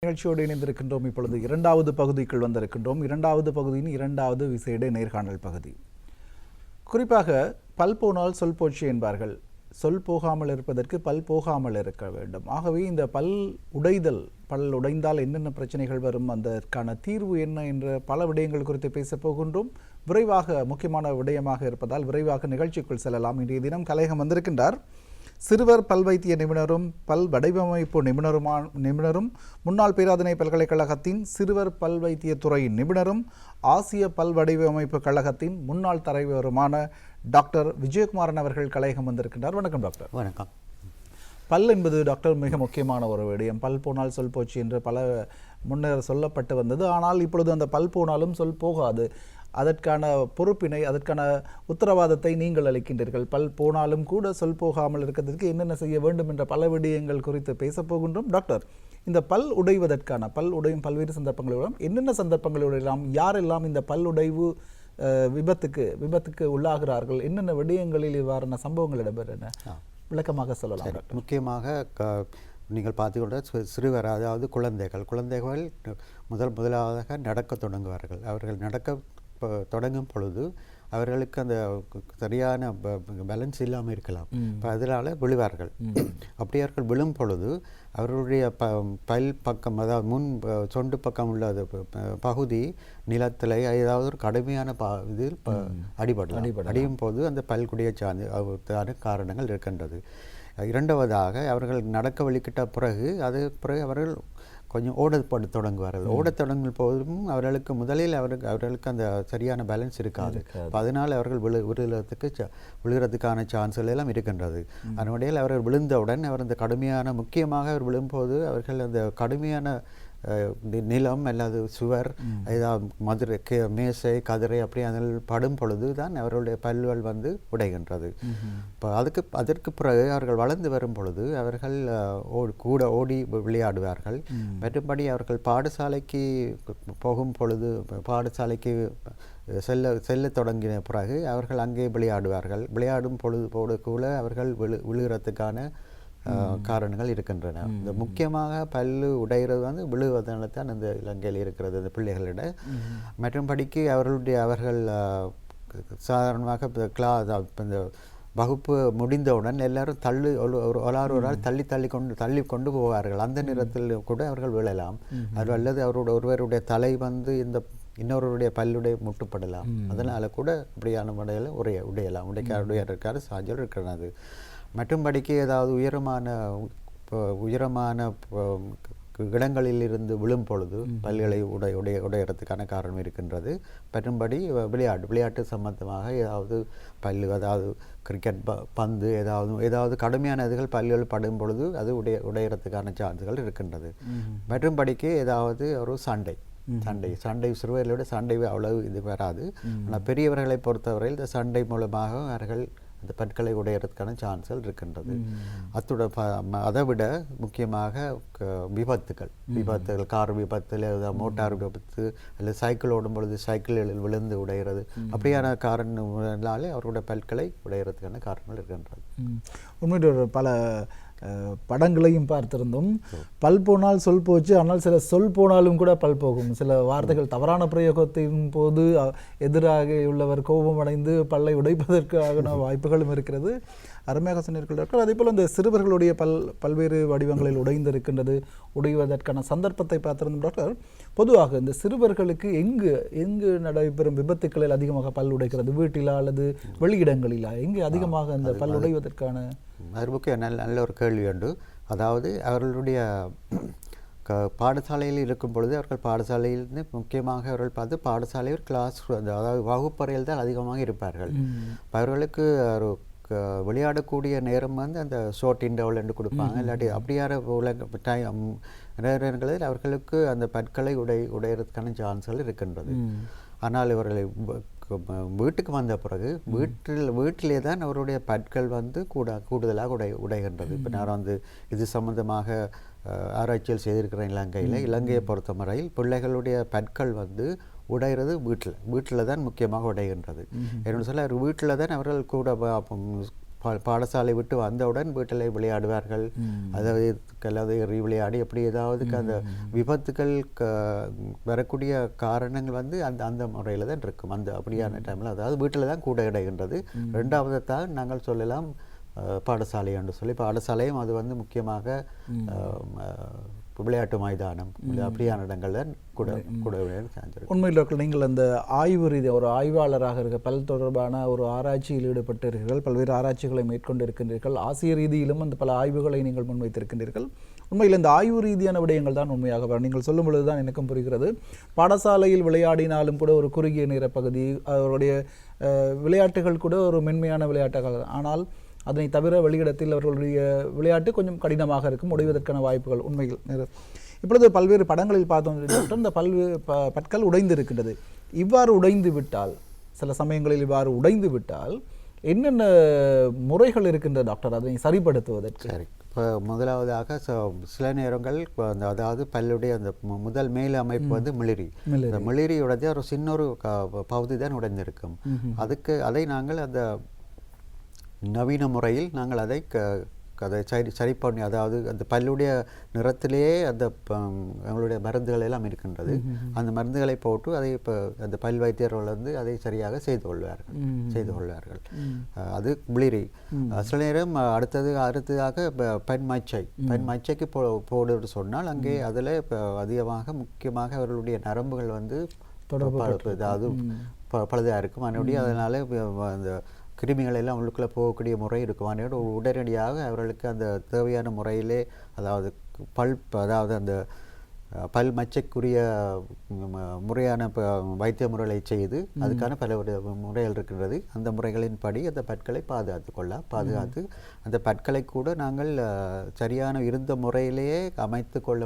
நிகழ்ச்சியோடு இணைந்திருக்கின்றோம். இப்பொழுது இரண்டாவது பகுதிக்குள் வந்திருக்கின்றோம். இரண்டாவது பகுதியின் இரண்டாவது விசேட நேர்காணல் பகுதி. குறிப்பாக பல் போனால் சொல் போச்சு என்பார்கள். சொல் போகாமல் இருப்பதற்கு பல் போகாமல் இருக்க வேண்டும். ஆகவே இந்த பல் உடைதல், பல் உடைந்தால் என்னென்ன பிரச்சனைகள் வரும், அதற்கான தீர்வு என்ன என்ற பல விடயங்கள் குறித்து பேச போகின்றோம். விரைவாக முக்கியமான விடயமாக இருப்பதால் விரைவாக நிகழ்ச்சிக்குள் செல்லலாம். இன்றைய தினம் கலையகம் வந்திருக்கின்றார் சிறுவர் பல் வைத்திய நிபுணரும் பல் வடிவமைப்பு நிபுணரும் முன்னாள் பேராதனை பல்கலைக்கழகத்தின் சிறுவர் பல் வைத்திய துறையின் நிபுணரும் ஆசிய பல் வடிவமைப்பு கழகத்தின் முன்னாள் தலைவருமான டாக்டர் விஜயகுமாரன் அவர்கள் கலையகம் வந்திருக்கின்றார். வணக்கம் டாக்டர். வணக்கம். பல் என்பது டாக்டர் மிக முக்கியமான ஒரு விடயம். பல் போனால் சொல் போச்சு என்று பல முன்னர் சொல்லப்பட்டு வந்தது. ஆனால் இப்பொழுது அந்த பல் போனாலும் சொல் போகாது. அதற்கான பொறுப்பினை, அதற்கான உத்தரவாதத்தை நீங்கள் அளிக்கின்றீர்கள். பல் போனாலும் கூட சொல் போகாமல் இருக்கிறதுக்கு என்னென்ன செய்ய வேண்டும் என்ற பல விடயங்கள் குறித்து பேசப்போகின்றோம். டாக்டர், இந்த பல் உடைவதற்கான, பல் உடையும் பல்வேறு சந்தர்ப்பங்களிலும் என்னென்ன சந்தர்ப்பங்களிலாம் யாரெல்லாம் இந்த பல் உடைவு விபத்துக்கு உள்ளாகிறார்கள், என்னென்ன விடயங்களில் இவ்வாறான சம்பவங்கள் இடம்பெறுகின்றன, விளக்கமாக சொல்லலாம். முக்கியமாக நீங்கள் பார்த்துக்கொண்ட சிறுவர், அதாவது குழந்தைகள் முதலாவதாக நடக்க தொடங்குவார்கள். அவர்கள் நடக்க தொடங்கும் பொழுது அவர்களுக்கு அந்த சரியான பேலன்ஸ் இல்லாமல் இருக்கலாம். இப்போ அதனால் விழுவார்கள். அப்படி அவர்கள் விழும் பொழுது அவர்களுடைய பல் பக்கம், அதாவது முன் சொண்டு பக்கம் உள்ள பகுதி நிலத்தில் ஏதாவது ஒரு கடுமையான இதில் அடியும் போது அந்த பல்குடியை சார்ந்த காரணங்கள் இருக்கின்றது. இரண்டாவதாக அவர்கள் நடக்க வலிக்கிட்ட பிறகு அவர்கள் கொஞ்சம் ஓடப்பட தொடங்குவார்கள். ஓடத் தொடங்கும் போதும் அவர்களுக்கு முதலில் அவர்களுக்கு அந்த சரியான பேலன்ஸ் இருக்காது. அதனால் அவர்கள் விழுகிறதுக்கான சான்ஸ்கள் எல்லாம் இருக்கின்றது. அதனுடைய அவர்கள் விழுந்தவுடன் அந்த கடுமையான, முக்கியமாக அவர் விழும்போது அவர்கள் அந்த கடுமையான நிலம் அல்லது சுவர், ஏதாவது மேசை, கதிரை அப்படி அதில் படும் பொழுது தான் அவர்களுடைய பல்கள் உடைகின்றது. இப்போ அதற்கு பிறகு அவர்கள் வளர்ந்து வரும் பொழுது அவர்கள் கூட ஓடி விளையாடுவார்கள். மற்றபடி அவர்கள் பாடசாலைக்கு போகும் பொழுது, பாடசாலைக்கு செல்ல தொடங்கின பிறகு அவர்கள் அங்கே விளையாடுவார்கள். விளையாடும் பொழுது கூட அவர்கள் விழுகிறதுக்கான காரணங்கள் இருக்கின்றன. இந்த முக்கியமாக பல்லு உடைகிறது விழுவதனால தான் இந்த இலங்கையில் இருக்கிறது இந்த பிள்ளைகளிட. மற்றும்படிக்கு அவர்கள் சாதாரணமாக இந்த வகுப்பு முடிந்தவுடன் எல்லாரும் ஒரு ஆள் தள்ளி கொண்டு போவார்கள். அந்த நேரத்தில் கூட அவர்கள் விழலாம். அல்லது ஒருவருடைய தலை இந்த இன்னொருடைய பல்லுடைய முட்டுப்படலாம். அதனால கூட இப்படியான முறையில் உடையலாம். சார்ஜர் இருக்கிறது. மற்றும்படிக்கு ஏதாவது உயரமான இடங்களில் இருந்து விழும் பொழுது பல்களை உடையறதுக்கான காரணம் இருக்கின்றது. மற்றும்படி விளையாட்டு சம்பந்தமாக ஏதாவது பல்லு, அதாவது கிரிக்கெட் பந்து, ஏதாவது கடுமையான இதுகள் பல்லுகள் படும் பொழுது அது உடையறதுக்கான சான்ஸ்கள் இருக்கின்றது. மற்றும்படிக்கு ஏதாவது ஒரு சண்டை சிறுவர்களோட சண்டை அவ்வளவு இது வராது. ஆனால் பெரியவர்களை பொறுத்தவரையில் இந்த சண்டை மூலமாக அவர்கள் அந்த பற்களை உடையறதுக்கான சான்ஸ்கள் இருக்கின்றது. அதை விட முக்கியமாக விபத்துகள், கார் விபத்தில், மோட்டார் விபத்து, அல்லது சைக்கிள் ஓடும் பொழுது சைக்கிளில் விழுந்து உடையிறது, அப்படியான காரணங்களாலே அவருடைய பற்களை உடையறதுக்கான காரணங்கள் இருக்கின்றது. உண்மையில் பல படங்களையும் பார்த்திருந்தோம். பல் போனால் சொல் போச்சு, ஆனால் சில சொல் போனாலும் கூட பல் போகும். சில வார்த்தைகள் தவறான பிரயோகத்தின் போது எதிராக உள்ளவர் கோபம் அடைந்து பல்லை உடைப்பதற்கான வாய்ப்புகளும் இருக்கிறது. அருமையாக சொன்னீர்கள். அதே போல் இந்த சிறுவர்களுடைய பல்வேறு வடிவங்களில் உடைந்திருக்கின்றது. உடைவதற்கான சந்தர்ப்பத்தை பார்த்திருந்தோம் டாக்டர். பொதுவாக இந்த சிறுவர்களுக்கு எங்கு நடைபெறும் விபத்துக்களில் அதிகமாக பல் உடைக்கிறது? வீட்டிலா அல்லது வெளியிடங்களிலா? எங்கே அதிகமாக இந்த பல் உடைவதற்கான? அது முக்கிய நல்ல ஒரு கேள்வி உண்டு. அதாவது அவர்களுடைய பாடசாலையில் இருக்கும் பொழுது அவர்கள் பாடசாலையிலிருந்து முக்கியமாக அவர்கள் பார்த்து பாடசாலையில் கிளாஸ், அதாவது வகுப்பறையில் தான் அதிகமாக இருப்பார்கள். அவர்களுக்கு ஒரு விளையாடக்கூடிய நேரம் அந்த ஷார்ட் இன்டர்வல் என்று கொடுப்பாங்க. இல்லாட்டி அப்படியான நேரங்களில் அவர்களுக்கு அந்த பற்களை உடையறதுக்கான சான்ஸ்கள் இருக்கின்றது. ஆனால் இவர்களை வீட்டுக்கு வந்த பிறகு வீட்டிலே தான் அவருடைய பற்கள் கூடுதலாக உடைகின்றது. இப்போ நான் இது சம்பந்தமாக ஆராய்ச்சியில் செய்திருக்கிறேன். இலங்கையை பொறுத்தவரையில் பிள்ளைகளுடைய பற்கள் உடைகிறது வீட்டில் தான் முக்கியமாக உடைகின்றது. என்னென்னு சொல்ல வீட்டில் தான் அவர்கள் கூட பாடசாலை விட்டு வந்தவுடன் வீட்டில் விளையாடுவார்கள், அதாவது எறி விளையாடி எப்படி ஏதாவது அந்த விபத்துகள் வரக்கூடிய காரணங்கள் வந்து அந்த அந்த முறையில் தான் இருக்கும். அந்த அப்படியான டைமில் அதாவது வீட்டில் தான் கூட இடைகின்றது. ரெண்டாவது தான் நாங்கள் சொல்லலாம் பாடசாலை என்று சொல்லி, பாடசாலையும் அது வந்து முக்கியமாக விளையாட்டு மைதானம் அப்படியான இடங்கள்ல கூட கூட சார்ந்திருக்கு. உண்மையில் டாக்டர், நீங்கள் அந்த ஆய்வு ரீதி ஒரு ஆய்வாளராக இருக்க பல் தொடர்பான ஒரு ஆராய்ச்சியில் ஈடுபட்டிருக்கிறீர்கள், பல்வேறு ஆராய்ச்சிகளை மேற்கொண்டு இருக்கின்றீர்கள், ஆசிய ரீதியிலும் அந்த பல ஆய்வுகளை நீங்கள் முன்வைத்திருக்கின்றீர்கள். உண்மையில் இந்த ஆய்வு ரீதியான விடயங்கள் தான் உண்மையாக நீங்கள் சொல்லும் பொழுது தான் எனக்கும் புரிகிறது. பாடசாலையில் விளையாடினாலும் கூட ஒரு குறுகிய நேர பகுதி, அவருடைய விளையாட்டுகள் கூட ஒரு மென்மையான விளையாட்டுகள், ஆனால் அதனை தவிர வெளியிடத்தில் அவர்களுடைய விளையாட்டு கொஞ்சம் கடினமாக இருக்கும், உடைவதற்கான வாய்ப்புகள் உண்மையில். இப்பொழுது பல்வேறு படங்களில் பார்த்தோம் இந்த பற்கள் உடைந்து இருக்கின்றது. இவ்வாறு உடைந்து விட்டால், சில சமயங்களில் இவ்வாறு உடைந்து விட்டால் என்னென்ன முறைகள் இருக்கின்றது டாக்டர் அதனை சரிப்படுத்துவதற்கு? சரி, இப்போ முதலாவதாக சில நேரங்கள் அதாவது பல்லுடைய அந்த முதல் மேல் அமைப்பு வந்து மிளிரி, இந்த மிளிரியுடைய ஒரு சின்ன ஒரு பகுதி தான் உடைந்திருக்கும். அதை நாங்கள் அந்த நவீன முறையில் நாங்கள் அதை சரி பண்ணி, அதாவது அந்த பல்லுடைய நிறத்திலேயே அந்த எங்களுடைய மருந்துகள் எல்லாம் இருக்கின்றது. அந்த மருந்துகளை போட்டு அதை இப்போ அந்த பல் வைத்தியர்கள் வந்து அதை சரியாக செய்து கொள்வார்கள். அது பிளிரி. சில நேரம் அடுத்ததாக பெண் மச்சைக்கு போடுன்னு சொன்னால் அங்கே அதில் அதிகமாக முக்கியமாக அவர்களுடைய நரம்புகள் வந்து அதாவது பழுதாக இருக்கும். அதனால அந்த கிருமிகள் எல்லாம் அவங்களுக்குள்ளே போகக்கூடிய முறை இருக்கும். அதோட உடனடியாக அவர்களுக்கு அந்த தேவையான முறையிலே, அதாவது அதாவது அந்த பல் மச்சைக்குரிய முறையான வைத்திய முறைகளை செய்து அதுக்கான பல முறைகள் இருக்கின்றது. அந்த முறைகளின்படி அந்த பற்களை பாதுகாத்து அந்த பற்களை கூட நாங்கள் சரியான இருந்த முறையிலேயே அமைத்து கொள்ள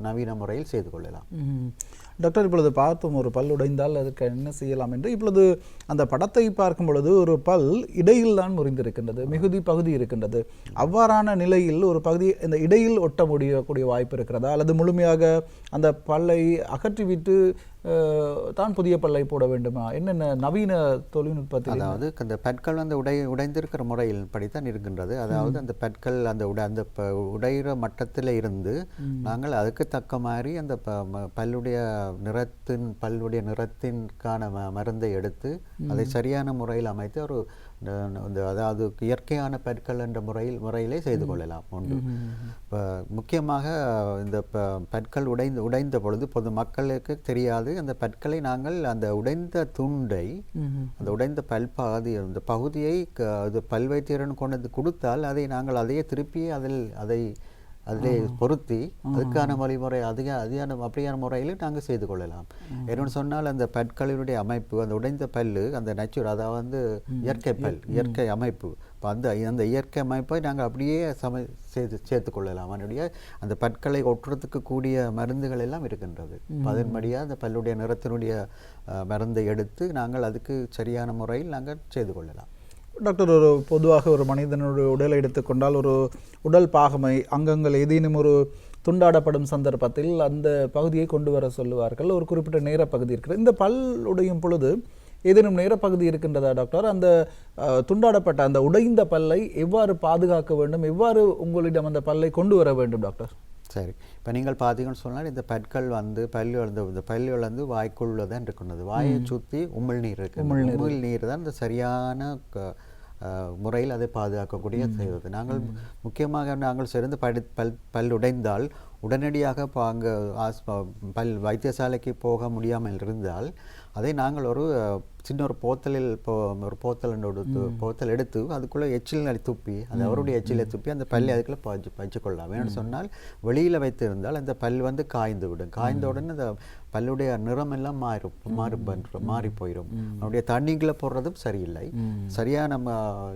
நவீன முறையில் செய்து கொள்ளலாம். டாக்டர், இப்பொழுது பார்த்தோம் ஒரு பல் உடைந்தால் அதுக்கு என்ன செய்யலாம் என்று. இப்பொழுது அந்த படத்தை பார்க்கும் பொழுது ஒரு பல் இடையில் தான் முறிந்திருக்கின்றது, மிகுதி பகுதி இருக்கின்றது. அவ்வாறான நிலையில் ஒரு பகுதி இந்த இடையில் ஒட்ட முடியக்கூடிய வாய்ப்பு இருக்கிறதா, அல்லது முழுமையாக அந்த பல்லை அகற்றிவிட்டு தான் புதிய பல்லை போட வேண்டுமா? என்னென்ன நவீன தொழில்நுட்பத்தில்? அதாவது அந்த பற்கள் வந்து உடைந்திருக்கிற முறையில் படித்தான் இருக்கின்றது. அதாவது அந்த பற்கள் அந்த உடைகிற மட்டத்தில் இருந்து நாங்கள் அதுக்கு தக்க மாதிரி அந்த பல்லுடைய நிறத்திற்கான மருந்தை எடுத்து அதை சரியான முறையில் அமைத்து ஒரு அதாவது இயற்கையான பற்கள் என்ற முறையிலே செய்து கொள்ளலாம். ஒன்று இப்போ முக்கியமாக இந்த பற்கள் உடைந்த பொழுது பொது மக்களுக்கு தெரியாது. அந்த பற்களை நாங்கள் அந்த உடைந்த துண்டை, அந்த உடைந்த அந்த பகுதியை அது பல் வைத்தியரன் கொண்டு கொடுத்தால் அதை நாங்கள் அதையே திருப்பி அதிலே பொருத்தி அதுக்கான வழிமுறை அப்படியான முறையில் நாங்கள் செய்து கொள்ளலாம். என்னென்னு சொன்னால் அந்த பற்களினுடைய அமைப்பு, அந்த உடைந்த பல்லு அந்த நேச்சுரல், அதாவது இயற்கை அமைப்பு, அந்த இயற்கை அமைப்பை நாங்கள் அப்படியே சேர்த்து கொள்ளலாம். அதனுடைய அந்த பற்களை ஒட்டுறதுக்கு கூடிய மருந்துகள் எல்லாம் இருக்கின்றது. அதன்படியாக அந்த பல்லுடைய நிறத்தினுடைய மருந்தை எடுத்து நாங்கள் அதுக்கு சரியான முறையில் நாங்கள் செய்து கொள்ளலாம். டாக்டர், ஒரு பொதுவாக ஒரு மனிதனுடைய உடலை எடுத்துக்கொண்டால் ஒரு உடல் பாகமை அங்கங்கள் ஏதேனும் ஒரு துண்டாடப்படும் சந்தர்ப்பத்தில் அந்த பகுதியை கொண்டு வர சொல்லுவார்கள். ஒரு குறிப்பிட்ட நேர பகுதி இருக்கிறது. இந்த பல் உடையும் பொழுது ஏதேனும் நேர பகுதி இருக்கின்றதா டாக்டர்? அந்த துண்டாடப்பட்ட அந்த உடைந்த பல்லை எவ்வாறு பாதுகாக்க வேண்டும், எவ்வாறு உங்களிடம் அந்த பல்லை கொண்டு வர வேண்டும் டாக்டர்? சரி, இப்போ நீங்கள் பார்த்தீங்கன்னு சொன்னால் இந்த பற்கள் வந்து பல்லு வந்து வாய்க்குள்ள தான் இருக்கணும். வாயை சுற்றி உமிழ்நீர் இருக்கு. உமிழ்நீர் தான் இந்த சரியான முறையில் அதை பாதுகாக்கக்கூடிய செய்வது. நாங்கள் முக்கியமாக நாங்கள் சேர்ந்து பல் உடைந்தால் உடனடியாக அங்கே பல் வைத்தியசாலைக்கு போக முடியாமல் இருந்தால் அதை நாங்கள் ஒரு சின்ன ஒரு போத்தல் எடுத்து அதுக்குள்ளே எச்சில் துப்பி, அது அவருடைய எச்சிலை துப்பி அந்த பல்லை அதுக்குள்ளே வச்சுக்கொள்ளலாம். வேணும்னு சொன்னால் வெளியில் வைத்திருந்தால் அந்த பல் வந்து காய்ந்து விடும். காய்ந்த உடனே அந்த பல்லுடைய நிறம் எல்லாம் மாறி போயிடும். அவருடைய தண்ணிகளை போடுறதும் சரியில்லை. சரியான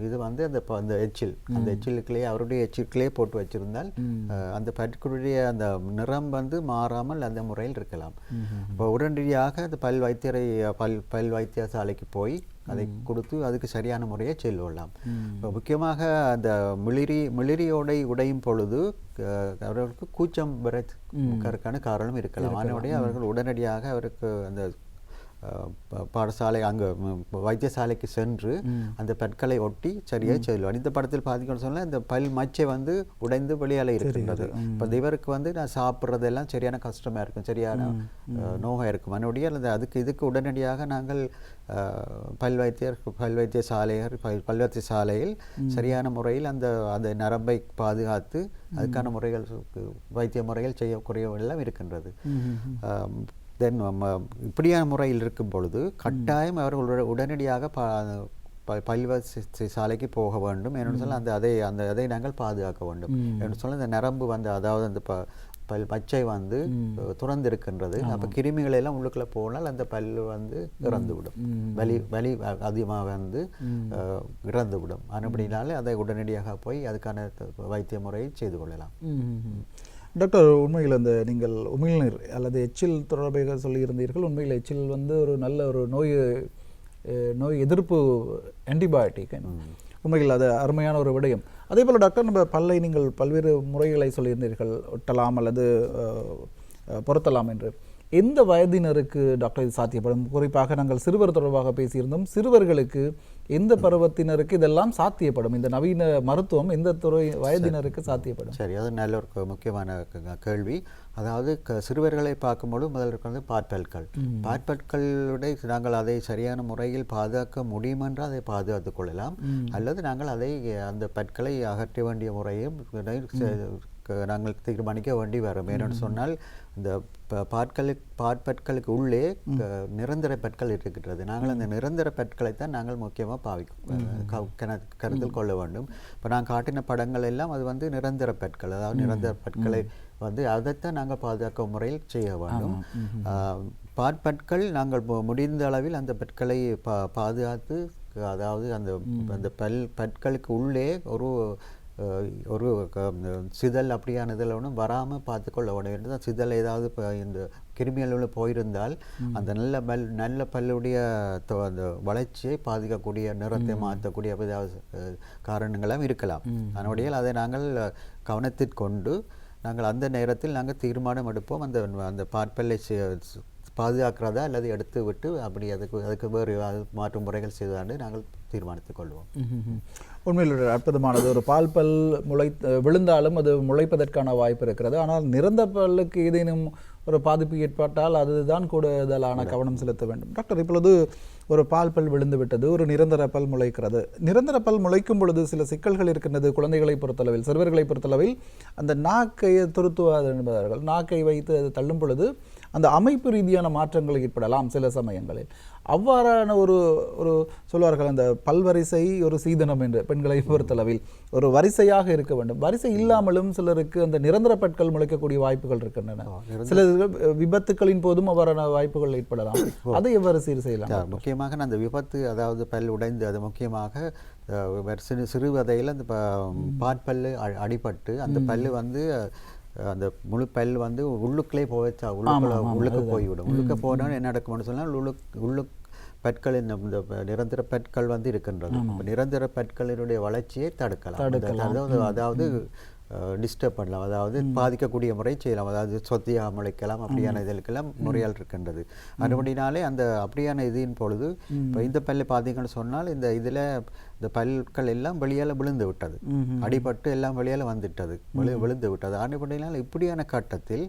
இது வந்து அந்த எச்சிலுக்குள்ளேயே அவருடைய எச்சிலுக்குள்ளேயே போட்டு வச்சிருந்தால் அந்த பற்களுடைய அந்த நிறம் வந்து மாறாமல் அந்த முறையில் இருக்கலாம். இப்போ உடனடியாக அந்த பல் வைத்தியசாலைக்கு போய் அதை கொடுத்து அதுக்கு சரியான முறையை செல்லலாம். இப்போ முக்கியமாக அந்த மிளிரியோடை உடையும் பொழுது அவர்களுக்கு கூச்சம் வரக்கான காரணம் இருக்கலாம். அதனுடைய அவர்கள் உடனடியாக அவருக்கு அந்த பாடசாலை அங்கே வைத்தியசாலைக்கு சென்று அந்த பற்களை ஒட்டி சரியாக செல்வார். இந்த படத்தில் பார்த்தீங்கன்னு சொன்னால் இந்த பல் மச்சை வந்து உடைந்து வெளியால் இருக்கின்றது. இப்போ இவருக்கு வந்து நான் சாப்பிட்றதெல்லாம் சரியான கஷ்டமாக இருக்கும், சரியான நோயாக இருக்கும். மறுபடியும் அதுக்கு இதுக்கு உடனடியாக நாங்கள் பல் வைத்தியசாலையில் சரியான முறையில் அந்த நரம்பை பாதுகாத்து அதுக்கான முறைகள் வைத்திய முறைகள் செய்யக்கூடிய எல்லாம் இருக்கின்றது. தென் இப்படியான முறையில் இருக்கும் பொழுது கட்டாயம் அவர்கள் உடனடியாக பல் வைத்தியசாலைக்கு போக வேண்டும் என்று சொல்ல அதை நாங்கள் பாதுகாக்க வேண்டும் என்று சொல்ல இந்த நரம்பு வந்து அதாவது அந்த பச்சை வந்து துறந்திருக்கின்றது. அப்போ கிருமிகள் எல்லாம் உள்ளுக்குள்ளே போனால் அந்த பல்லு வந்து இறந்துவிடும், வலி அதிகமாக வந்து இறந்துவிடும். அப்படினாலே அதை உடனடியாக போய் அதுக்கான வைத்திய முறையை செய்து கொள்ளலாம். டாக்டர், உண்மையில் அந்த நீங்கள் உமிழ்நீர் அல்லது எச்சில் தொடர்பாக சொல்லியிருந்தீர்கள். உண்மையில் எச்சில் வந்து ஒரு நல்ல ஒரு நோய் எதிர்ப்பு ஆன்டிபயோட்டிக். உண்மையில் அது அருமையான ஒரு விடயம். அதே போல் டாக்டர், நம்ம பல்லை நீங்கள் பல்வேறு முறைகளை சொல்லியிருந்தீர்கள், ஒட்டலாம் அல்லது பொருத்தலாம் என்று. எந்த வயதினருக்கு டாக்டர் இது சாத்தியப்படும்? குறிப்பாக நாங்கள் சிறுவர் தொடர்பாக பேசியிருந்தோம். சிறுவர்களுக்கு எந்த பருவத்தினருக்கு இதெல்லாம் சாத்தியப்படும்? இந்த நவீன மருத்துவம் எந்த வயதினருக்கு சாத்தியப்படும்? சரி, அது நல்ல ஒரு முக்கியமான கேள்வி. அதாவது சிறுவர்களை பார்க்கும்போது முதல்ல வந்து பாற்பற்களுடைய நாங்கள் அதை சரியான முறையில் பாதுகாக்க முடியுமென்றால் அதை பாதுகாத்துக் கொள்ளலாம், அல்லது நாங்கள் அந்த பற்களை அகற்ற வேண்டிய முறையும் நாங்கள் தீர்மானிக்க வேண்டி வரும். ஏன்னு சொன்னால் இந்த பாற்பற்களுக்கு உள்ளே நிரந்தர பற்கள் இருக்கின்றது. நாங்கள் அந்த நிரந்தர பற்களைத்தான் நாங்கள் முக்கியமாக கருத்தில் கொள்ள வேண்டும். இப்போ நான் காட்டின படங்கள் எல்லாம் அது வந்து நிரந்தர பற்கள், அதாவது நிரந்தர பற்களை வந்து அதைத்தான் நாங்கள் பாதுகாக்க முறையில் செய்ய வேண்டும். பாற்பற்கள் நாங்கள் முடிந்த அளவில் அந்த பற்களை பாதுகாத்து, அதாவது அந்த பற்களுக்கு உள்ளே ஒரு சிதல் அப்படியான இதில் ஒன்றும் வராமல் பார்த்துக்கொள்ள வேண்டும். சிதல் ஏதாவது இந்த கிருமிகள் போயிருந்தால் அந்த நல்ல பல்லுடைய அந்த வளர்ச்சியை பாதிக்கக்கூடிய, நிறத்தை மாற்றக்கூடிய காரணங்களும் இருக்கலாம். அதனுடைய அதை நாங்கள் கவனத்திற்கொண்டு நாங்கள் அந்த நேரத்தில் நாங்கள் தீர்மானம் எடுப்போம். அந்த பாற்பல்லை பாதுகாக்கிறதா அல்லது எடுத்து விட்டு அப்படி அதுக்கு வேறு மாற்று முறைகள் செய்வதாண்டு நாங்கள் தீர்மானித்துக் கொள்வோம். உண்மையில் அற்புதமானது. ஒரு பால் பல் விழுந்தாலும் அது முளைப்பதற்கான வாய்ப்பு இருக்கிறது. ஆனால் நிரந்தர பல்லுக்கு ஏதேனும் ஒரு பாதிப்பு ஏற்பட்டால் அதுதான் கூடுதலான கவனம் செலுத்த வேண்டும். டாக்டர், இப்பொழுது ஒரு பால் பல் விழுந்து விட்டது, ஒரு நிரந்தர பல் முளைக்கிறது. நிரந்தர பல் முளைக்கும் பொழுது சில சிக்கல்கள் இருக்கின்றது. குழந்தைகளை பொறுத்தளவில், சிறுவர்களை பொறுத்தளவில் அந்த நாக்கை துருத்துவாது என்பதார்கள். நாக்கை வைத்து அது தள்ளும் பொழுது அந்த அமைப்பு ரீதியான மாற்றங்கள் ஏற்படலாம் சில சமயங்களில். அவ்வாறான ஒரு சொல்வார்கள், அந்த பல்வரிசை ஒரு சீதனம் என்று பெண்களை பொறுத்தளவில் ஒரு வரிசையாக இருக்க வேண்டும். வரிசை இல்லாமலும் சிலருக்கு அந்த நிரந்தர பற்கள் முளைக்கக்கூடிய வாய்ப்புகள் இருக்கின்றன. சில விபத்துக்களின் போதும் அவ்வாறான வாய்ப்புகள் ஏற்படலாம். அதை எவ்வாறு சீர் செய்யலாம்? முக்கியமாக அந்த விபத்து, அதாவது பல் உடைந்து, அது முக்கியமாக சிறுவதையில் அந்த பாற்பல்லு அடிபட்டு அந்த பல்லு வந்து அந்த முழு பல் வந்து உள்ளுக்குள்ளே போச்சா உள்ளுக்கு போய்விடும். உள்ளுக்கு போனால் என்ன நடக்கும்னு சொன்னால் பற்கள், இந்த நிரந்தர பற்கள் வந்து இருக்கின்றது. நிரந்தர பற்களினுடைய வளர்ச்சியை தடுக்கலாம். அதாவது டிஸ்டர்ப் பண்ணலாம், அதாவது பாதிக்கக்கூடிய முறை செய்யலாம். அதாவது சொத்தியாக முளைக்கலாம், அப்படியான இதற்கெல்லாம் முறையால் இருக்கின்றது. அதுபடினாலே அந்த அப்படியான இதின் பொழுது இப்போ இந்த பல்லை பார்த்தீங்கன்னு சொன்னால் இதில் இந்த பல்கள் எல்லாம் வெளியால் விழுந்து விட்டது, அடிபட்டு எல்லாம் வெளியால் வந்துவிட்டது, விழுந்து விட்டது. அதுபடினால் இப்படியான கட்டத்தில்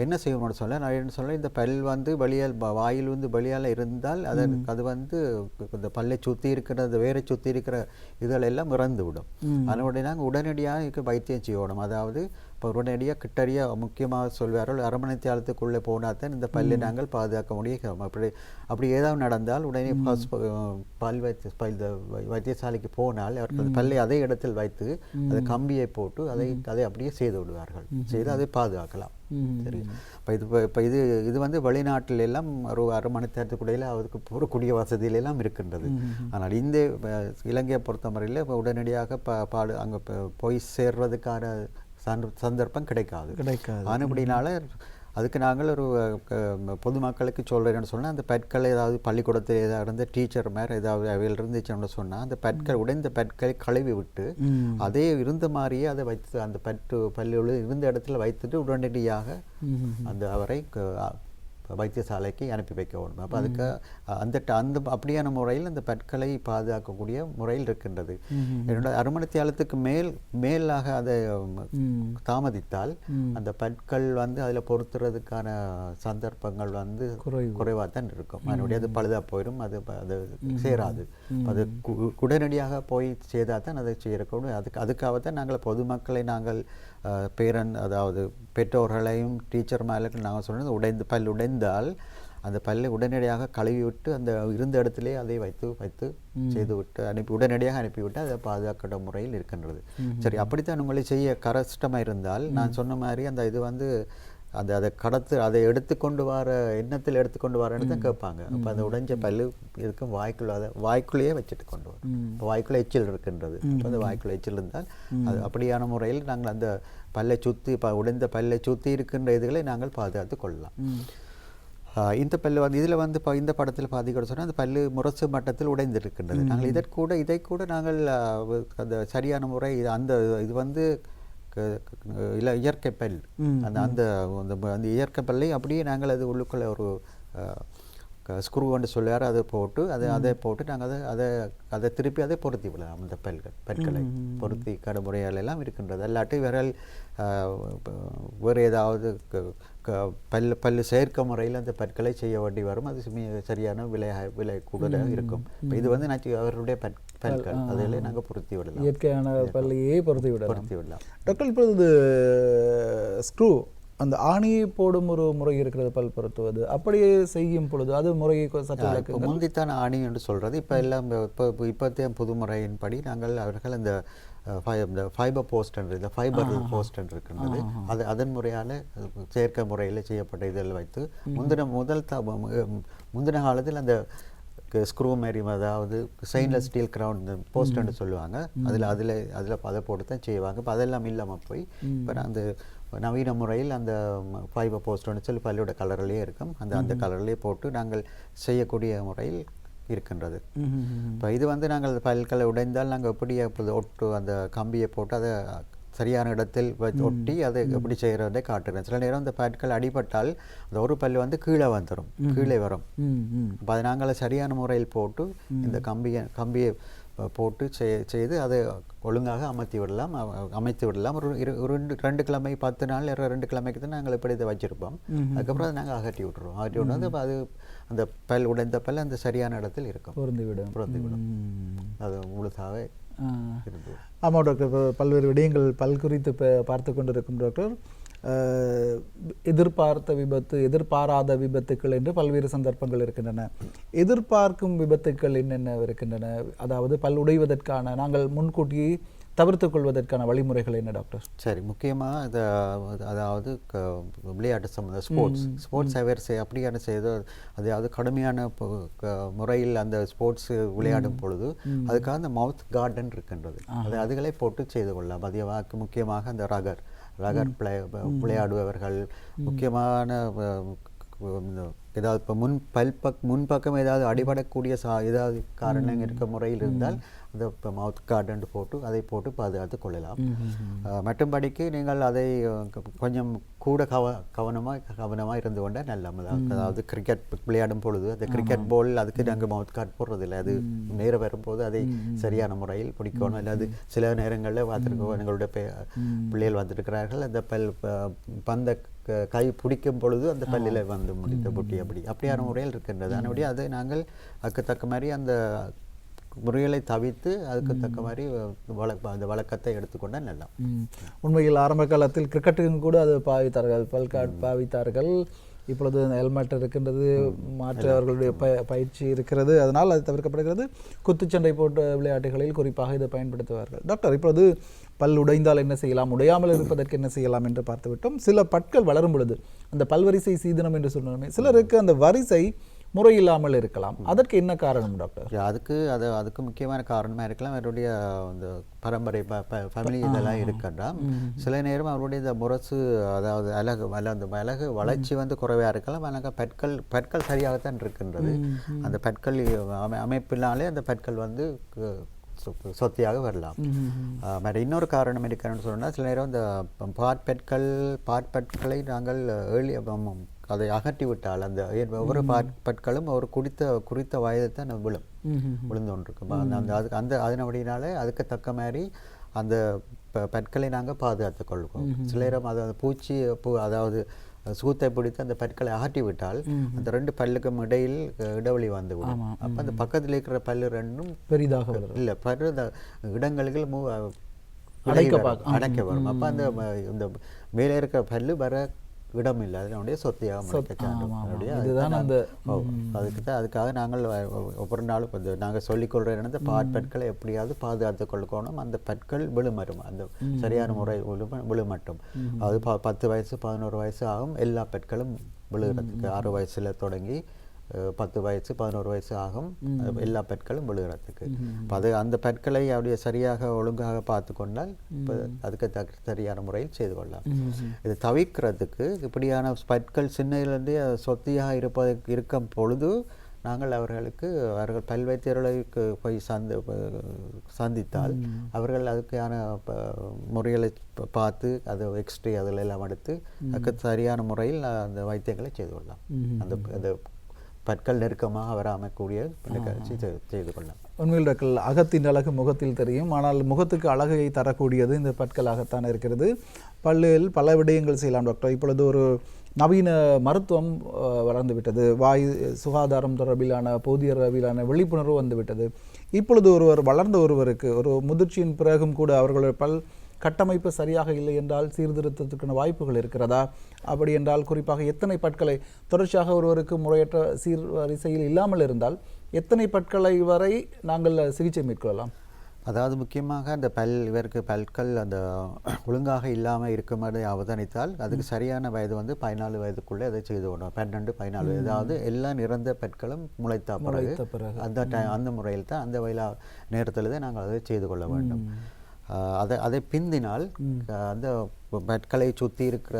என்ன செய்யணும்னு சொல்ல இந்த பல் வந்து வாயில் வந்து வெளியால் இருந்தால் அது வந்து இந்த பல்லை சுற்றி இருக்கிற, வேரை சுற்றி இருக்கிற இதெல்லாம் எல்லாம் இறந்து விடும். அதுபடினாங்க உடனடியாக வைத்தியம் செய்யணும். அதாவது இப்போ உடனடியாக கிட்டடியாக முக்கியமாக சொல்வார்கள், அரமணைத்தியாலத்துக்குள்ளே போனால் தான் இந்த பல்லை நாங்கள் பாதுகாக்க முடியும். அப்படி ஏதாவது நடந்தால் உடனே வைத்தியசாலைக்கு போனால் அவர்கள் பல்லை அதே இடத்தில் வைத்து அதை கம்பியை போட்டு அதை அப்படியே செய்து விடுவார்கள், செய்து அதை பாதுகாக்கலாம். சரி, இப்போ இது வந்து வெளிநாட்டில் எல்லாம் ஒரு அரை மணி நேரத்துக்குள்ளையில் அதுக்கு போகக்கூடிய வசதியிலெல்லாம் இருக்கின்றது. ஆனால் இந்த இலங்கையை பொறுத்தவரையில் இப்போ உடனடியாக அங்கே போய் சேர்றதுக்கான சந்தர்ப்பம் கிடைக்காது. அப்படினால அதுக்கு நாங்கள் ஒரு பொதுமக்களுக்கு சொல்கிறேன்னு சொன்னால், அந்த பற்களை ஏதாவது பள்ளிக்கூடத்தில் ஏதாவது இருந்து டீச்சர் மாதிரி ஏதாவது அவையில் இருந்துச்சுன்னு சொன்னால் அந்த பற்கள் உடைந்த பற்களை கழுவி விட்டு அதே இருந்த மாதிரியே அதை வைத்து அந்த பல்லு இருந்த இடத்துல வைத்துட்டு உடனடியாக அந்த அவரை வைத்தியசாலைக்கு அனுப்பி வைக்க வேண்டும். அப்போ அதுக்கு அந்த அப்படியான முறையில் அந்த பற்களை பாதுகாக்கக்கூடிய முறையில் இருக்கின்றது. என்னோட அரைமணித்தியாலத்துக்கு மேலாக அதை தாமதித்தால் அந்த பற்கள் வந்து அதில் பொருத்துறதுக்கான சந்தர்ப்பங்கள் வந்து குறைவாக தான் இருக்கும். அதனுடைய அது பழுதாக போயிடும், அது சேராது. அது உடனடியாக போய் செய்தால் தான் அதை செய்யக்கூடும். அதுக்காகத்தான் நாங்கள் பொதுமக்களை நாங்கள் அதாவது பெற்றோர்களையும் டீச்சர்மார்களுக்கு நாங்கள் சொன்னது, பல் உடைந்தால் அந்த பல்லை உடனடியாக கழுவி விட்டு அந்த இருந்த இடத்திலே அதை வைத்து செய்துவிட்டு உடனடியாக அனுப்பிவிட்டு அதை பாதுகாக்கிற முறையில் இருக்கின்றது. சரி, அப்படித்தான் உங்களை செய்ய கஷ்டமாக இருந்தால் நான் சொன்ன மாதிரி அந்த இது வந்து அதை எடுத்துக்கொண்டு வர எண்ணத்தில் எடுத்துக்கொண்டு வரன்னு தான் கேட்பாங்க. அப்போ அந்த உடைஞ்ச பல்லு இருக்கும் வாய்க்குள்ளேயே வச்சுட்டு கொண்டு வரும். இப்போ வாய்க்குள்ளே எச்சில் இருக்கின்றது. இப்போ அந்த வாய்க்குள்ளே எச்சில் இருந்தால் அது அப்படியான முறையில் நாங்கள் அந்த பல்லை சுற்றி உடைந்த பல்லை சுற்றி இருக்கின்ற இதுகளை நாங்கள் பாதுகாத்து கொள்ளலாம். இந்த பல்லு வந்து இதில் வந்து இந்த படத்தில் பார்த்தீங்கன்னு சொன்னால் அந்த பல்லு முரசு மட்டத்தில் உடைந்திருக்கின்றது. நாங்கள் இதை கூட நாங்கள் அந்த சரியான முறை இது வந்து இல்லை இயற்கை பல் அந்த இயற்கை பல்லை அப்படியே நாங்கள் அது உள்ளுக்குள்ளே ஒரு ஸ்க்ரூ கொண்டு சொல்லுவார், அதை போட்டு அதை போட்டு நாங்கள் அதை திருப்பி அதை பொருத்தி விடலாம். அந்த பற்களை பொருத்தி கடைமுறைகள் எல்லாம் இருக்கின்றது. அல்லாட்டி வேறு ஏதாவது பல்லு செயற்கை முறையில் அந்த பற்களை செய்ய வேண்டி வரும். அது சரியான விலை கூடுதலாக இருக்கும். இப்போ இது வந்து அவருடைய பற்கள் அதில் நாங்கள் பொருத்தி விடலாம், இயற்கையான பல்லையே பொருத்தி விடலாம். டாக்டர், இப்பொழுது ஸ்க்ரூ அந்த ஆணியை போடும் ஒரு முறை இருக்கிறது பல் பொருத்துவது, அப்படியே செய்யும் பொழுது அது முறையை சற்று முந்தித்தான ஆணி என்று சொல்கிறது. இப்போ எல்லாம் இப்போத்தைய புது முறையின்படி அவர்கள் அந்த ஃபைபர் போஸ்ட் இந்த ஃபைபர் போஸ்ட் இருக்கின்றது. அதன் முறையால் செயற்கை முறையில் செய்யப்பட்ட இதில் வைத்து முந்தின காலத்தில் அந்த ஸ்க்ரூ மாரி, அதாவது ஸ்டெயின்லெஸ் ஸ்டீல் கிரவுண்ட் போஸ்ட்ன்னு சொல்லுவாங்க. அதில் அதை போட்டு தான் செய்வாங்க. இப்போ அதெல்லாம் இல்லாமல் போய் இப்போ அந்த நவீன முறையில் அந்த ஃபைபர் போஸ்ட்னு சொல்லி பல்லுடைய கலர்லேயே இருக்கும். அந்த கலர்லேயே போட்டு நாங்கள் செய்யக்கூடிய முறையில் இருக்கின்றது. இப்போ இது வந்து நாங்கள் பல்களை உடைந்தால் நாங்கள் எப்படி அந்த கம்பியை போட்டு அதை சரியான இடத்தில் ஒட்டி அதை எப்படி செய்கிறதை காட்டுறேன். சில நேரம் இந்த பற்கள் அடிபட்டால் அந்த ஒரு பல் வந்து கீழே வரும். அப்போ அதை நாங்கள் சரியான முறையில் போட்டு இந்த கம்பியை போட்டு செய்து அதை ஒழுங்காக அமைத்து விடலாம். ஒரு 2 கிழமை 10 நாள் 2 கிழமைக்கு தான் நாங்கள் இப்படி இதை வச்சுருப்போம். அதுக்கப்புறம் அதை நாங்கள் அகற்றி விட்டுருவோம். அது அந்த பல் உடைந்த பல் அந்த சரியான இடத்தில் இருக்கும், பொருந்திவிடும். அது முழுசாகவே இருந்தது. ஆமாம் டாக்டர், பல்வேறு விடயங்கள் பல் குறித்து பார்த்து கொண்டிருக்கும் டாக்டர். எதிர்பாராத விபத்துக்கள் என்று பல்வேறு சந்தர்ப்பங்கள் இருக்கின்றன. எதிர்பார்க்கும் விபத்துக்கள் என்னென்ன இருக்கின்றன? அதாவது பல் உடைவதற்கான நாங்கள் முன்கூட்டி தவிர்த்து கொள்வதற்கான வழிமுறைகள் என்ன டாக்டர்? சரி, முக்கியமாக அதாவது விளையாட்டு சம்பந்த ஸ்போர்ட்ஸ் அவேர்ஸ் அப்படியான செய்து அதாவது கடுமையான முறையில் அந்த ஸ்போர்ட்ஸ் விளையாடும் பொழுது அதுக்காக அந்த மவுத் கார்டன் இருக்கின்றது. அதுகளை போட்டு செய்து கொள்ளலாம். அதிகமாக முக்கியமாக அந்த ரகர் விளையாடுபவர்கள் முக்கியமான ஏதாவது இப்போ முன்பக்கம் ஏதாவது அடிபடக்கூடிய ஏதாவது காரணம் இருக்க முறையில் இருந்தால் அந்த மவுத் கார்டன் போட்டு அதை போட்டு பாதுகாத்து கொள்ளலாம். மற்றும்படிக்கு நீங்கள் அதை கொஞ்சம் கூட கவனமாக இருந்து கொண்டால் நல்ல. அதாவது கிரிக்கெட் விளையாடும் பொழுது அந்த கிரிக்கெட் பால் அதுக்கு நாங்கள் மவுத் கார்ட் போடுறதில்லை. அது நேரம் வரும்போது அதை சரியான முறையில் பிடிக்கணும். இல்லாது சில நேரங்களில் பார்த்துருக்கோம், எங்களுடைய பிள்ளைகள் வந்துருக்கிறார்கள், அந்த பந்த கை பிடிக்கும் பொழுது அந்த பல்லில் வந்து முடித்த புட்டி அப்படியான முறையில் இருக்கின்றது. அதனுடைய அதை நாங்கள் அதுக்கு தக்க மாதிரி அந்த முறைகளை தவிர்த்து அதுக்கு தக்க மாதிரி அந்த வழக்கத்தை எடுத்துக்கொண்டால் நல்லா. உண்மையில் ஆரம்ப காலத்தில் கிரிக்கெட்டுக்கும் கூட அது பாவித்தார்கள், பல்காட் பாவித்தார்கள். இப்பொழுது ஹெல்மெட் இருக்கின்றது, மாற்று அவர்களுடைய பயிற்சி இருக்கிறது, அதனால் அது தவிர்க்கப்படுகிறது. குத்துச்சண்டை போன்ற விளையாட்டுகளில் குறிப்பாக இதை பயன்படுத்துவார்கள். டாக்டர், இப்பொழுது பல் உடைந்தால் என்ன செய்யலாம், உடையாமல் இருப்பதற்கு என்ன செய்யலாம் என்று பார்த்துவிட்டோம். சில பற்கள் வளரும் பொழுது அந்த பல்வரிசை சீதனம் என்று சொன்னோமே, சிலருக்கு அந்த வரிசை முறையில்லாமல் இருக்கலாம். அதற்கு என்ன காரணம் டாக்டர்? அதுக்கு முக்கியமான காரணமாக இருக்கலாம் அவருடைய அந்த பரம்பரை ஃபேமிலி இதெல்லாம் இருக்கலாம். சில நேரம் அவருடைய இந்த முரசு அதாவது அழகு வளர்ச்சி வந்து குறைவாக இருக்கலாம். ஆனால் பற்கள் சரியாகத்தான் இருக்கின்றது. அந்த பற்கள் அமைப்பினாலே அந்த பற்கள் வந்து சொத்தியாக வரலாம். மற்ற இன்னொரு காரணம் இருக்கணும்னு சொன்னால் சில நேரம் இந்த பாற்பற்களை நாங்கள் அதை அகற்றி விட்டால் அந்த ஒவ்வொரு பற்களும் ஒரு குறித்த வயதை தான் விழுந்து கொண்டிருக்கும். அந்த அதனபடினாலே அதுக்கு தக்க மாதிரி அந்த பற்களை நாங்கள் பாதுகாத்துக் கொள்வோம். சில நேரம் அதாவது அதாவது சூத்தை பிடித்து அந்த பற்களை அகற்றி விட்டால் அந்த 2 பல்லுக்கும் இடையில் இடைவெளி வந்துவிடும். அப்போ அந்த பக்கத்தில் இருக்கிற பல்லு 2ம் பெரிதாக இல்லை இடங்களுக்கு அடைக்க வரும். அப்போ அந்த மேலே இருக்கிற பல்லு வர இடம் இல்லை, அதனுடைய சொத்தையாக அதுக்காக நாங்கள் ஒவ்வொரு நாளும் கொஞ்சம் நாங்கள் சொல்லிக்கொள்கிற அந்த பற்களை எப்படியாவது பாதுகாத்து கொள்ளணும். அந்த பற்கள் விழுமரும், அந்த சரியான முறை விழுமட்டும். அது 10 வயசு 11 வயசு ஆகும் எல்லா பற்களும் விழுகிறதுக்கு. 6 வயசுல தொடங்கி 10 வயசு 11 வயசு ஆகும் எல்லா பற்களும் விழுகிறதுக்கு. அது அந்த பற்களை அப்படியே சரியாக ஒழுங்காக பார்த்து கொண்டால் அதுக்கு சரியான முறையில் செய்து கொள்ளலாம். இதை தவிர்க்கிறதுக்கு இப்படியான பற்கள் சின்னதிலிருந்தே சொத்தியாக இருக்கும் பொழுது நாங்கள் அவர்கள் பல் வைத்தியர்களுக்கு போய் சந்தித்தால் அவர்கள் அதுக்கான முறைகளை பார்த்து அதை எக்ஸ்ரே அதில் எல்லாம் எடுத்து அதுக்கு சரியான முறையில் அந்த வைத்தியங்களை செய்து கொள்ளலாம். அந்த பற்கள் நெருக்கமாக வராமக்கூடிய செய்து கொள்ளலாம். உண்மையில் டாக்டர், அகத்தின் அழகு முகத்தில் தெரியும், ஆனால் முகத்துக்கு அழகை தரக்கூடியது இந்த பற்களாகத்தான் இருக்கிறது. பல்லில் பல விடயங்கள் செய்யலாம் டாக்டர். இப்பொழுது ஒரு நவீன மருத்துவம் வளர்ந்துவிட்டது. வாய் சுகாதாரம் தொடர்பிலான போதிய அளவிலான விழிப்புணர்வு வந்துவிட்டது. இப்பொழுது வளர்ந்த ஒருவருக்கு ஒரு முதிர்ச்சியின் பிறகும் கூட அவர்களுடைய பல் கட்டமைப்பு சரியாக இல்லை என்றால் சீர்திருத்தத்துக்கான வாய்ப்புகள் இருக்கிறதா? அப்படி என்றால் குறிப்பாக எத்தனை பற்களை தொடர்ச்சியாக ஒருவருக்கு முறையற்ற சீர்வரிசையில் இல்லாமல் இருந்தால் எத்தனை பற்களை வரை நாங்கள் சிகிச்சை மேற்கொள்ளலாம்? அதாவது முக்கியமாக அந்த இவருக்கு பற்கள் அந்த ஒழுங்காக இல்லாமல் இருக்குமாறு அவதானித்தால் அதுக்கு சரியான வயது 14 வயதுக்குள்ளே அதை செய்து கொள்ளணும். 12 14 வயது, அதாவது எல்லா நிறந்த பற்களும் முளைத்த பிறகு அந்த முறையில் தான் அந்த நேரத்தில் தான் நாங்கள் அதை செய்து கொள்ள வேண்டும். அதை பிந்தினால் அந்த பற்களை சுற்றி இருக்கிற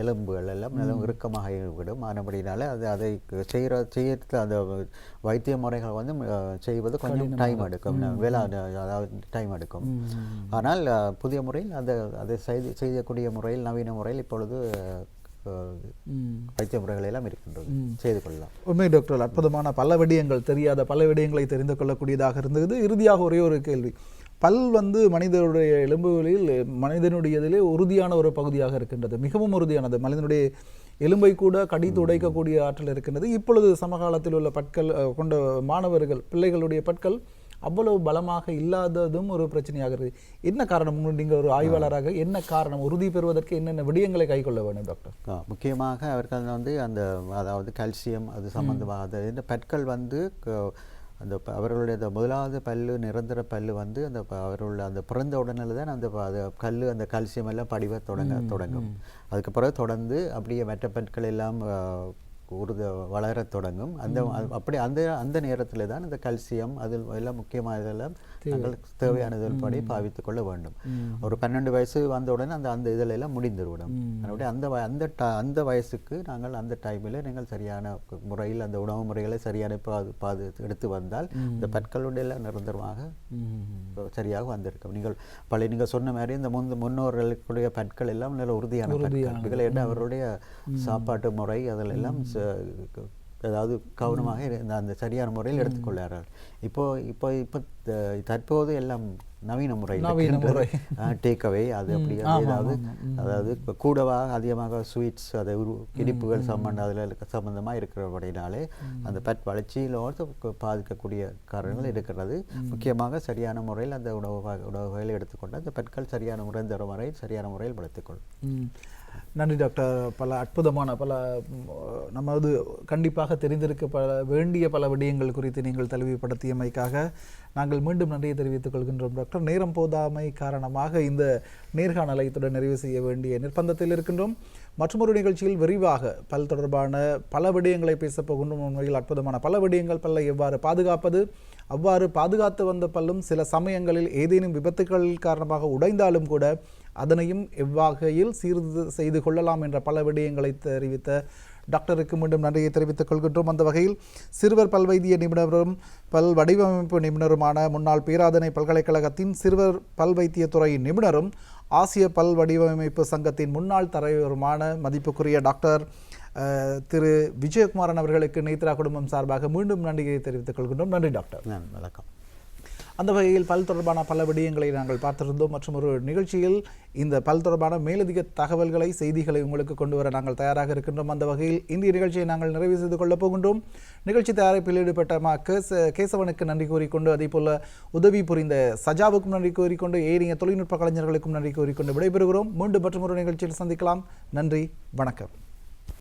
எலும்புகள் எல்லாம் நிலம் இறுக்கமாக விடும். ஆனபடினால அதை செய்கிற அந்த வைத்திய முறைகள் செய்வது கொஞ்சம் டைம் எடுக்கும், அதாவது டைம் எடுக்கும். ஆனால் புதிய முறையில் அதை செய்யக்கூடிய முறையில் நவீன முறையில் இப்பொழுது வைத்திய முறைகள் எல்லாம் இருக்கின்றது, செய்து கொள்ளலாம். உண்மை டாக்டர், அற்புதமான பல விடயங்கள், தெரியாத பல விடயங்களை தெரிந்து கொள்ளக்கூடியதாக இருந்தது. இறுதியாக ஒரே ஒரு கேள்வி. பல் மனிதனுடைய எலும்புகளில் மனிதனுடையதிலே உறுதியான ஒரு பகுதியாக இருக்கின்றது, மிகவும் உறுதியானது. மனிதனுடைய எலும்பை கூட கடித்து உடைக்கக்கூடிய ஆற்றல் இருக்கின்றது. இப்பொழுது சமகாலத்தில் உள்ள பற்கள் கொண்ட மாணவர்கள் பிள்ளைகளுடைய பற்கள் அவ்வளவு பலமாக இல்லாததும் ஒரு பிரச்சனையாக இருக்குது. என்ன காரணம்? நீங்கள் ஒரு ஆய்வாளராக என்ன காரணம்? உறுதி பெறுவதற்கு என்னென்ன விடயங்களை கைக்கொள்ள வேண்டும் டாக்டர்? முக்கியமாக அவர்கள் அந்த அதாவது கால்சியம் அது சம்பந்தமாக இந்த பற்கள் அந்த அவர்களுடைய முதலாவது பல்லு நிரந்தர பல்லு அவர்களுடைய அந்த பிறந்த உடனே தான் அந்த அந்த கால்சியம் எல்லாம் படிவ தொடங்கும். அதுக்கு பிறகு தொடர்ந்து அப்படியே மற்ற பற்கள் எல்லாம் வளர தொடங்கும். அப்படி அந்த நேரத்தில் தான் இந்த கால்சியம் அதில் எல்லாம் முக்கியமாக இதெல்லாம் நாங்கள் தேவையானதன் படி பாவித்துக் கொள்ள வேண்டும். ஒரு 12 வயசு வந்தவுடன் அந்த இதில் எல்லாம் முடிந்துவிடும். அந்த வயசுக்கு நாங்கள் அந்த டைமில் நீங்கள் சரியான முறையில் அந்த உணவு முறைகளை சரியான எடுத்து வந்தால் இந்த பற்களுடைய எல்லாம் நிரந்தரமாக சரியாக வந்திருக்கும். நீங்கள் சொன்ன மாதிரி இந்த முன்னோர்களுடைய பற்கள் எல்லாம் நல்ல உறுதியான பற்கள் என்று அவருடைய சாப்பாட்டு முறை அதில் எல்லாம் அதாவது கவனமாக அந்த சரியான முறையில் எடுத்துக்கொள்ளார்கள். இப்போ தற்போது எல்லாம் நவீன முறை டேக்அவே அது அப்படி அதாவது கூடவாக அதிகமாக ஸ்வீட்ஸ் அதை இனிப்புகள் சம்பந்தமாக இருக்கிறபடினாலே அந்த பட் வளர்ச்சியிலோடு பாதிக்கக்கூடிய காரணங்கள் இருக்கிறது. முக்கியமாக சரியான முறையில் அந்த உணவுகளை எடுத்துக்கொண்டு அந்த பற்கள் சரியான சரியான முறையில் வளர்த்துக்கொள்ளும். நன்றி டாக்டர். பல அற்புதமான நமது கண்டிப்பாக தெரிந்திருக்க வேண்டிய பல விடயங்கள் குறித்து நீங்கள் தெளிவுபடுத்தியமைக்காக நாங்கள் மீண்டும் நன்றியை தெரிவித்துக் கொள்கின்றோம் டாக்டர். நேரம் போதாமை காரணமாக இந்த நேர்காணலை இத்துடன் நிறைவு செய்ய வேண்டிய நிர்பந்தத்தில் இருக்கின்றோம். மற்றொரு நிகழ்ச்சியில் விரிவாக பல் தொடர்பான பல விடயங்களை பேசப் போகின்றோம். உண்மையில் அற்புதமான பல விடயங்கள். பல்லை எவ்வாறு பாதுகாப்பது, அவ்வாறு பாதுகாத்து வந்த பல்லும் சில சமயங்களில் ஏதேனும் விபத்துக்கள் காரணமாக உடைந்தாலும் கூட அதனையும் எவ்வகையில் செய்து கொள்ளலாம் என்ற பல விடயங்களை தெரிவித்த டாக்டருக்கு மீண்டும் நன்றியை தெரிவித்துக் கொள்கின்றோம். அந்த வகையில் சிறுவர் பல்வைத்திய நிபுணரும் பல் வடிவமைப்பு நிபுணருமான முன்னாள் பேராதனை பல்கலைக்கழகத்தின் சிறுவர் பல்வைத்தியத்துறை நிபுணரும் ஆசிய பல் வடிவமைப்பு சங்கத்தின் முன்னாள் தலைவருமான மதிப்புக்குரிய டாக்டர் திரு விஜயகுமாரன் அவர்களுக்கு நேத்ரா குடும்பம் சார்பாக மீண்டும் நன்றியை தெரிவித்துக் கொள்கின்றோம். நன்றி டாக்டர். வணக்கம். அந்த வகையில் பல் தொடர்பான பல விடயங்களை நாங்கள் பார்த்திருந்தோம். மற்றும் ஒரு நிகழ்ச்சியில் இந்த பல் தொடர்பான மேலதிக தகவல்களை, செய்திகளை உங்களுக்கு கொண்டு வர நாங்கள் தயாராக இருக்கின்றோம். அந்த வகையில் இந்திய நிகழ்ச்சியை நாங்கள் நிறைவு செய்து கொள்ளப் போகின்றோம். நிகழ்ச்சி தயாரிப்பில் ஈடுபட்ட கேசவனுக்கு நன்றி கூறிக்கொண்டு, அதே போல உதவி புரிந்த சஜாவுக்கும் நன்றி கூறிக்கொண்டு, ஏனைய தொழில்நுட்ப கலைஞர்களுக்கும் நன்றி கூறிக்கொண்டு விடைபெறுகிறோம். மீண்டும் மற்றும் ஒரு நிகழ்ச்சியில் சந்திக்கலாம். நன்றி, வணக்கம்.